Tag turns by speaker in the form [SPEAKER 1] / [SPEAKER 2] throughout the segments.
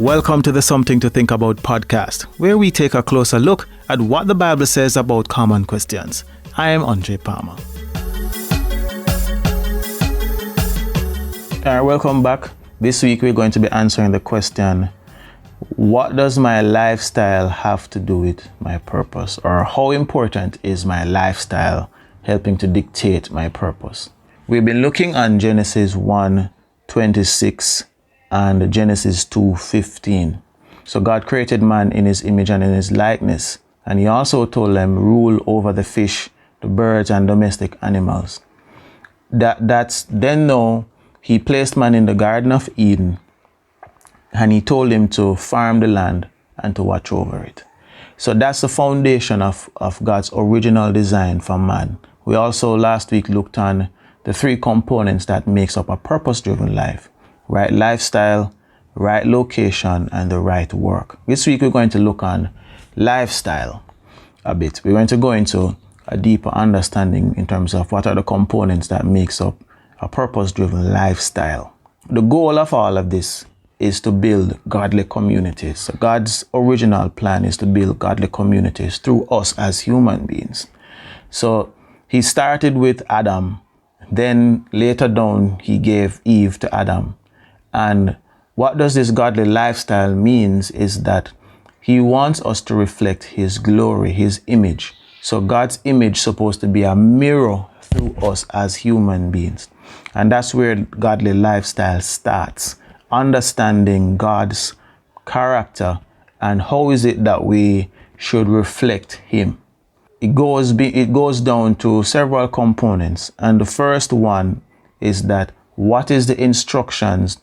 [SPEAKER 1] Welcome to the Something to Think About podcast, where we take a closer look at what the Bible says about common questions. I am Andre Palmer. All right, welcome back. This week we're going to be answering the question, what does my lifestyle have to do with my purpose? Or how important is my lifestyle helping to dictate my purpose? We've been looking at Genesis 1:26 and Genesis 2:15. So God created man in his image and in his likeness. And he also told them, rule over the fish, the birds, and domestic animals. Then he placed man in the Garden of Eden, and he told him to farm the land and to watch over it. So that's the foundation of God's original design for man. We also last week looked on the three components that makes up a purpose-driven life. Right lifestyle, right location, and the right work. This week we're going to look on lifestyle a bit. We're going to go into a deeper understanding in terms of what are the components that makes up a purpose-driven lifestyle. The goal of all of this is to build godly communities. So God's original plan is to build godly communities through us as human beings. So he started with Adam, then later down he gave Eve to Adam. And what does this godly lifestyle means is that he wants us to reflect his glory, his image. So God's image is supposed to be a mirror through us as human beings. And that's where godly lifestyle starts. Understanding God's character and how is it that we should reflect him. It goes down to several components. And the first one is that what is the instructions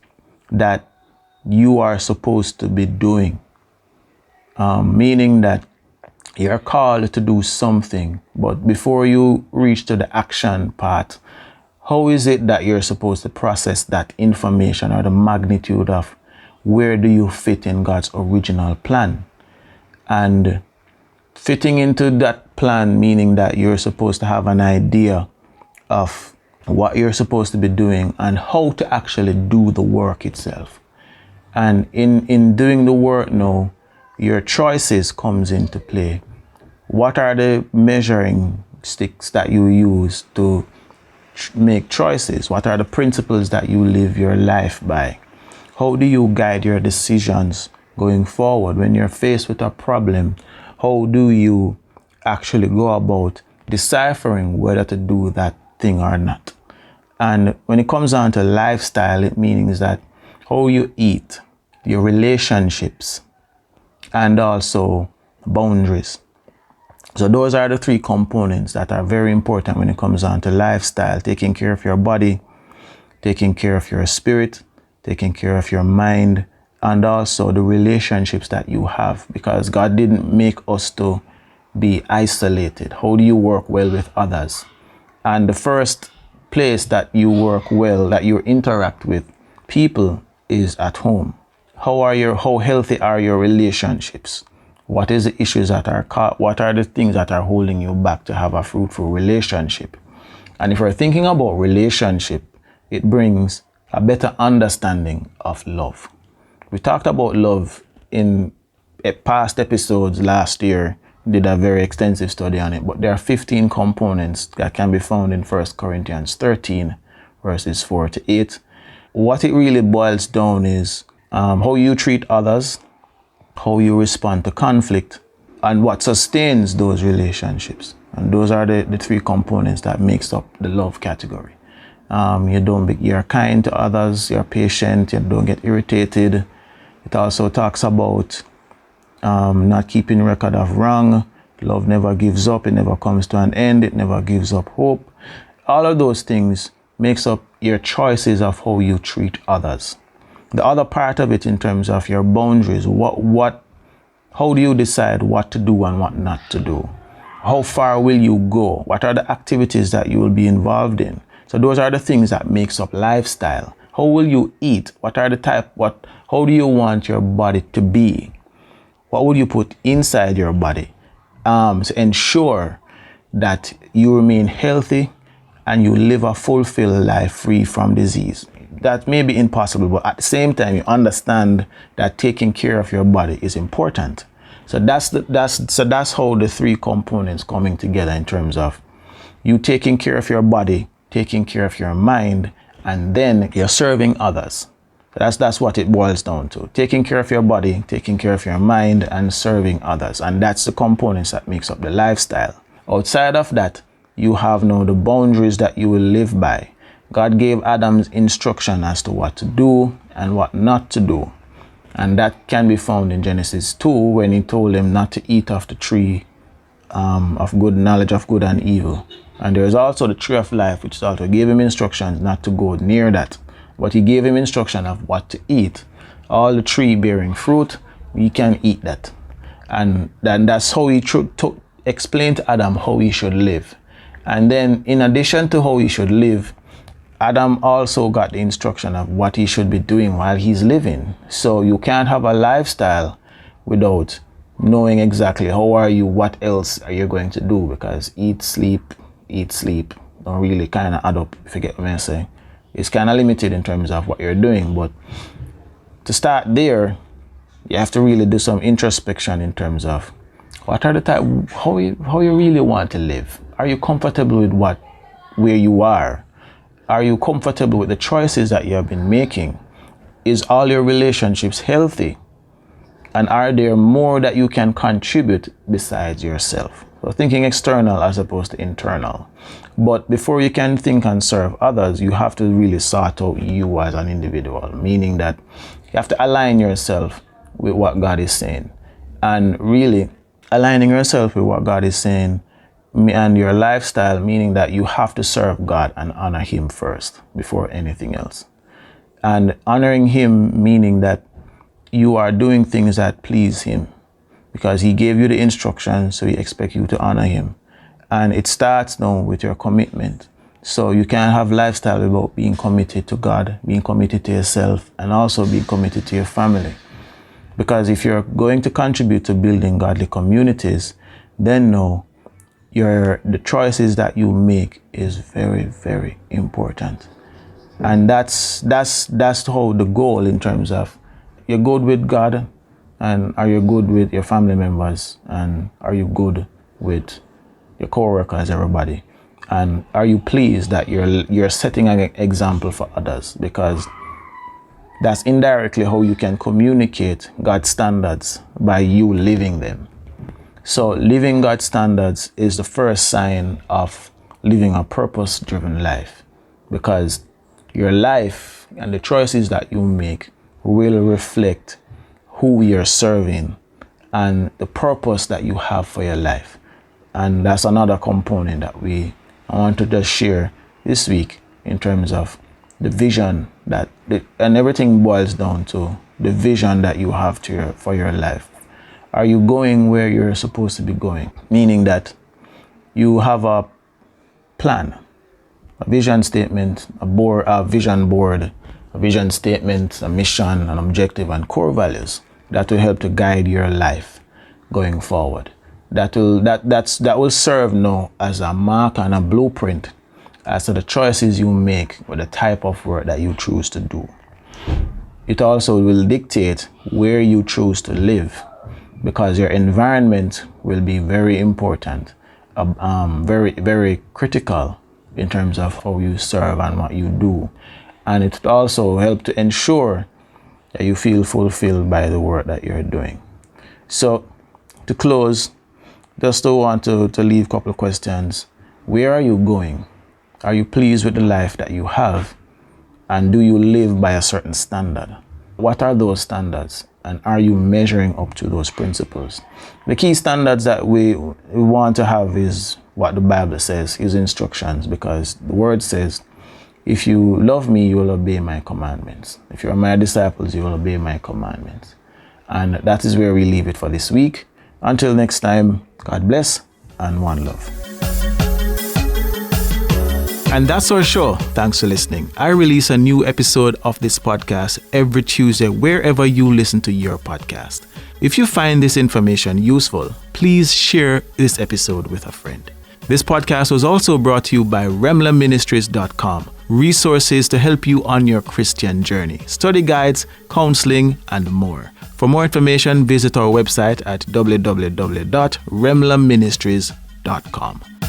[SPEAKER 1] that you are supposed to be doing? Meaning that you're called to do something, but before you reach to the action part, how is it that you're supposed to process that information, or the magnitude of where do you fit in God's original plan? And fitting into that plan, meaning that you're supposed to have an idea of what you're supposed to be doing and how to actually do the work itself. And in doing the work now, your choices comes into play. What are the measuring sticks that you use to make choices? What are the principles that you live your life by? How do you guide your decisions going forward when you're faced with a problem? How do you actually go about deciphering whether to do that thing or not? And when it comes down to lifestyle, it means that how you eat, your relationships, and also boundaries. So those are the three components that are very important when it comes down to lifestyle. Taking care of your body, taking care of your spirit, taking care of your mind, and also the relationships that you have. Because God didn't make us to be isolated. How do you work well with others? And the first place that you work well, that you interact with people, is at home. How healthy are your relationships? What is the issues that what are the things that are holding you back to have a fruitful relationship? And if we're thinking about relationship, it brings a better understanding of love. We talked about love in past episodes last year. Did a very extensive study on it, but there are 15 components that can be found in 1 Corinthians 13 verses 4-8. What it really boils down is how you treat others, how you respond to conflict, and what sustains those relationships. And those are the three components that makes up the love category. You're kind to others, you're patient, you don't get irritated. It also talks about not keeping record of wrong. Love never gives up. It never comes to an end. It never gives up hope. All of those things makes up your choices of how you treat others. The other part of it in terms of your boundaries, how do you decide what to do and what not to do? How far will you go? What are the activities that you will be involved in? So those are the things that makes up lifestyle. How will you eat? How do you want your body to be? What would you put inside your body to ensure that you remain healthy and you live a fulfilled life free from disease? that may be impossible, but at the same time, you understand that taking care of your body is important. So that's how the three components coming together in terms of you taking care of your body, taking care of your mind, and then you're serving others. That's what it boils down to. Taking care of your body, taking care of your mind, and serving others. And that's the components that makes up the lifestyle. Outside of that, you have now the boundaries that you will live by. God gave Adam's instruction as to what to do and what not to do. And that can be found in Genesis 2 when he told him not to eat of the tree of good knowledge of good and evil. And there is also the tree of life, which also gave him instructions not to go near that. But he gave him instruction of what to eat. All the tree bearing fruit, we can eat that. And then that's how he explained to Adam how he should live. And then in addition to how he should live, Adam also got the instruction of what he should be doing while he's living. So you can't have a lifestyle without knowing exactly how are you, what else are you going to do, because eat, sleep, don't really kind of add up, if you get what I'm saying. It's kind of limited in terms of what you're doing, but to start there, you have to really do some introspection in terms of what are the type, how you really want to live. Are you comfortable with where you are? Are you comfortable with the choices that you have been making? Is all your relationships healthy? And are there more that you can contribute besides yourself? So thinking external as opposed to internal. But before you can think and serve others, you have to really sort out you as an individual, meaning that you have to align yourself with what God is saying. And really aligning yourself with what God is saying and your lifestyle, meaning that you have to serve God and honor him first before anything else. And honoring him meaning that you are doing things that please him, because he gave you the instructions, so he expects you to honor him. And it starts now with your commitment. So you can have lifestyle about being committed to God, being committed to yourself, and also being committed to your family. Because if you're going to contribute to building godly communities, then know the choices that you make is very, very important. And that's how the goal in terms of you're good with God, and are you good with your family members, and are you good with your co-workers, everybody, and are you pleased that you're setting an example for others, because that's indirectly how you can communicate God's standards by you living them. So living God's standards is the first sign of living a purpose-driven life, because your life and the choices that you make will reflect who you're serving and the purpose that you have for your life. And that's another component that I want to just share this week in terms of the vision and everything boils down to the vision that you have for your life. Are you going where you're supposed to be going? Meaning that you have a plan, a vision statement, a vision board, a vision statement, a mission, an objective, and core values that will help to guide your life going forward. That will serve now as a mark and a blueprint as to the choices you make or the type of work that you choose to do. It also will dictate where you choose to live, because your environment will be very important, very, very critical in terms of how you serve and what you do. And it also helps to ensure that you feel fulfilled by the work that you're doing. So to close, just want to leave a couple of questions. Where are you going? Are you pleased with the life that you have? And do you live by a certain standard? What are those standards? And are you measuring up to those principles? The key standards that we want to have is what the Bible says, his instructions, because the word says, if you love me, you will obey my commandments. If you are my disciples, you will obey my commandments. And that is where we leave it for this week. Until next time, God bless and one love. And that's our show. Thanks for listening. I release a new episode of this podcast every Tuesday wherever you listen to your podcast. If you find this information useful, please share this episode with a friend. This podcast was also brought to you by RemlaMinistries.com, resources to help you on your Christian journey, study guides, counseling, and more. For more information, visit our website at www.remlaministries.com.